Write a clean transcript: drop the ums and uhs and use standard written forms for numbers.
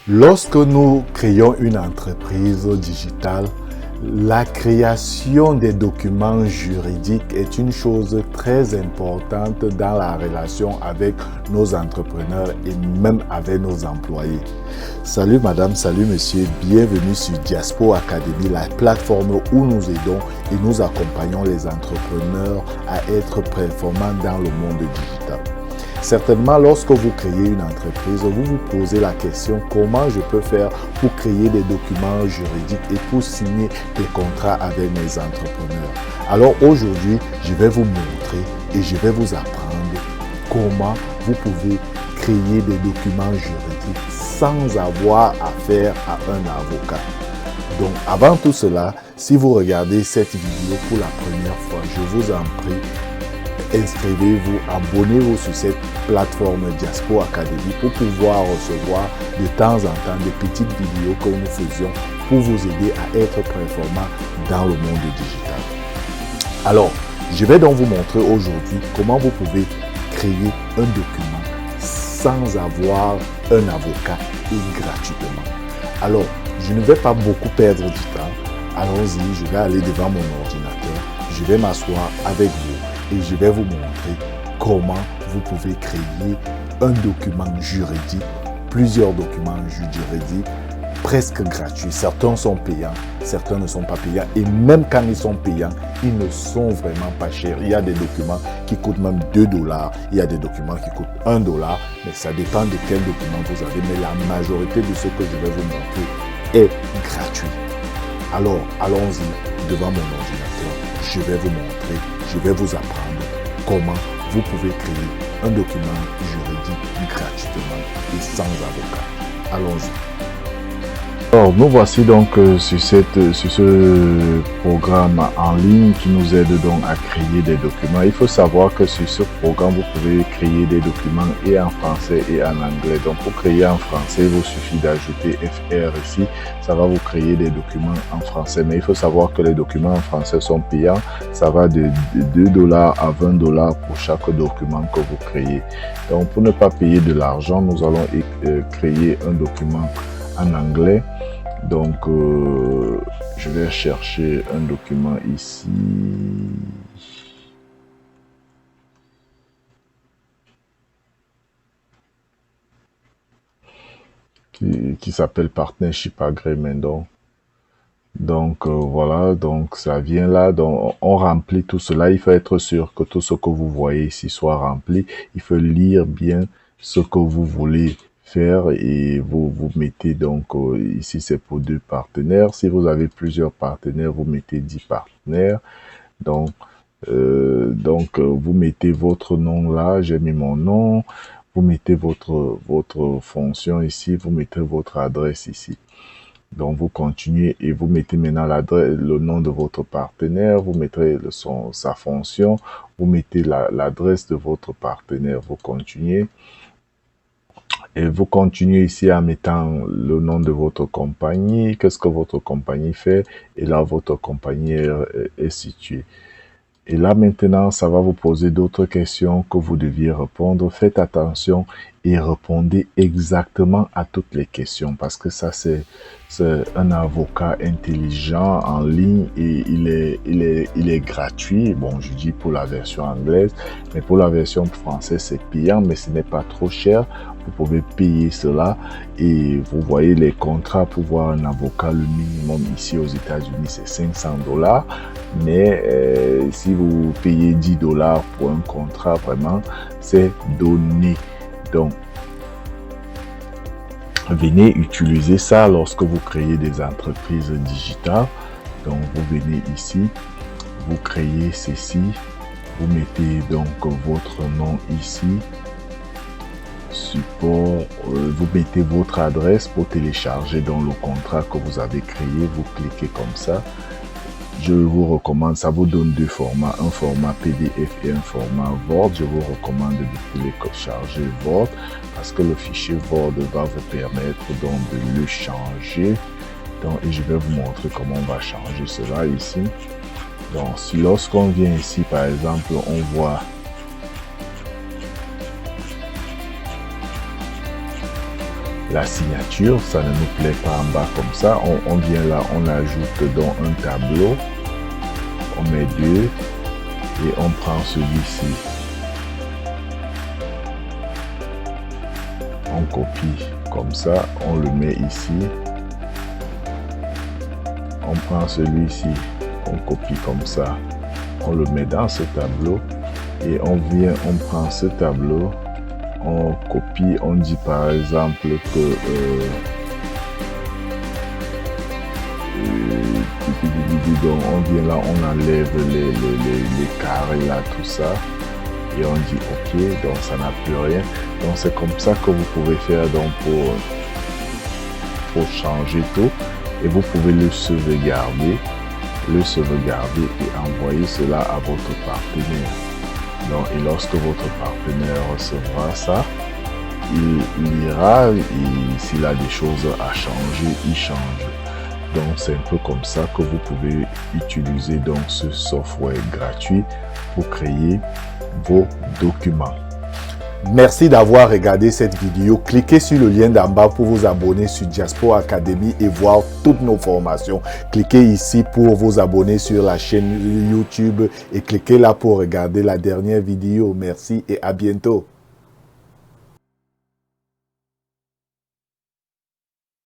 Lorsque nous créons une entreprise digitale, la création des documents juridiques est une chose très importante dans la relation avec nos entrepreneurs et même avec nos employés. Salut madame, salut monsieur, bienvenue sur Diaspo Academy, la plateforme où nous aidons et nous accompagnons les entrepreneurs à être performants dans le monde digital. Certainement, lorsque vous créez une entreprise, vous vous posez la question comment je peux faire pour créer des documents juridiques et pour signer des contrats avec mes entrepreneurs. Alors aujourd'hui, je vais vous montrer et je vais vous apprendre comment vous pouvez créer des documents juridiques sans avoir affaire à un avocat. Donc avant tout cela, si vous regardez cette vidéo pour la première fois, je vous en prie, inscrivez-vous, abonnez-vous sur cette plateforme Diaspo Academy pour pouvoir recevoir de temps en temps des petites vidéos que nous faisions pour vous aider à être performant dans le monde digital. Alors, je vais donc vous montrer aujourd'hui comment vous pouvez créer un document sans avoir un avocat et gratuitement. Alors, je ne vais pas beaucoup perdre du temps. Allons-y, je vais aller devant mon ordinateur, je vais m'asseoir avec vous et je vais vous montrer comment vous pouvez créer un document juridique, plusieurs documents juridiques presque gratuits. Certains sont payants, certains ne sont pas payants et même quand ils sont payants, ils ne sont vraiment pas chers. Il y a des documents qui coûtent même 2 $, il y a des documents qui coûtent 1 $, mais ça dépend de quel document vous avez. Mais la majorité de ce que je vais vous montrer est gratuit. Alors, allons-y devant mon ordinateur. Je vais vous montrer, je vais vous apprendre comment vous pouvez créer un document juridique gratuitement et sans avocat. Allons-y. Alors, nous voici donc sur ce programme en ligne qui nous aide donc à créer des documents. Il faut savoir que sur ce programme, vous pouvez créer des documents et en français et en anglais. Donc, pour créer en français, il vous suffit d'ajouter FR ici. Ça va vous créer des documents en français. Mais il faut savoir que les documents en français sont payants. Ça va de 2 $ à 20 $ pour chaque document que vous créez. Donc, pour ne pas payer de l'argent, nous allons créer un document en anglais. Donc, je vais chercher un document ici. Qui s'appelle Partnership Agreement. Donc, voilà, donc ça vient là. Donc, on remplit tout cela. Il faut être sûr que tout ce que vous voyez ici soit rempli. Il faut lire bien ce que vous voulez faire et vous mettez donc ici c'est pour 2 partenaires. Si vous avez plusieurs partenaires, vous mettez 10 partenaires. Donc vous mettez votre nom là, j'ai mis mon nom. Vous mettez votre fonction ici, vous mettez votre adresse ici. Donc vous continuez et vous mettez maintenant le nom de votre partenaire, vous mettrez sa fonction, vous mettez l'adresse de votre partenaire, vous continuez. Et vous continuez ici en mettant le nom de votre compagnie, qu'est-ce que votre compagnie fait, et là votre compagnie est située. Et là maintenant, ça va vous poser d'autres questions que vous deviez répondre. Faites attention et répondez exactement à toutes les questions parce que ça c'est un avocat intelligent en ligne et il est gratuit. Bon, je dis pour la version anglaise, mais pour la version française c'est payant, mais ce n'est pas trop cher. Vous pouvez payer cela et vous voyez les contrats pour voir un avocat. Le minimum ici aux États-Unis c'est 500 $, mais si vous payez 10 $ pour un contrat, vraiment c'est donné. Donc venez utiliser ça lorsque vous créez des entreprises digitales. Donc vous venez ici, vous créez ceci, vous mettez donc votre nom ici. Support, vous mettez votre adresse pour télécharger dans le contrat que vous avez créé, vous cliquez comme ça. Je vous recommande, ça vous donne 2 formats, un format PDF et un format Word. Je vous recommande de télécharger Word parce que le fichier Word va vous permettre donc de le changer. Donc, et je vais vous montrer comment on va changer cela ici. Donc, si lorsqu'on vient ici, par exemple, on voit la signature, ça ne nous plaît pas en bas comme ça. On vient là, on ajoute dans un tableau, on met 2 et on prend celui-ci. On copie comme ça, on le met ici. On prend celui-ci, on copie comme ça, on le met dans ce tableau et on vient, on prend ce tableau, on copie, on dit par exemple que donc on vient là, on enlève les carrés là, tout ça, et on dit ok, donc ça n'a plus rien. Donc c'est comme ça que vous pouvez faire donc pour changer tout, et vous pouvez le sauvegarder et envoyer cela à votre partenaire. Donc, et lorsque votre partenaire recevra ça, il ira et s'il a des choses à changer, il change. Donc c'est un peu comme ça que vous pouvez utiliser donc ce software gratuit pour créer vos documents. Merci d'avoir regardé cette vidéo. Cliquez sur le lien d'en bas pour vous abonner sur Diaspora Academy et voir toutes nos formations. Cliquez ici pour vous abonner sur la chaîne YouTube et cliquez là pour regarder la dernière vidéo. Merci et à bientôt.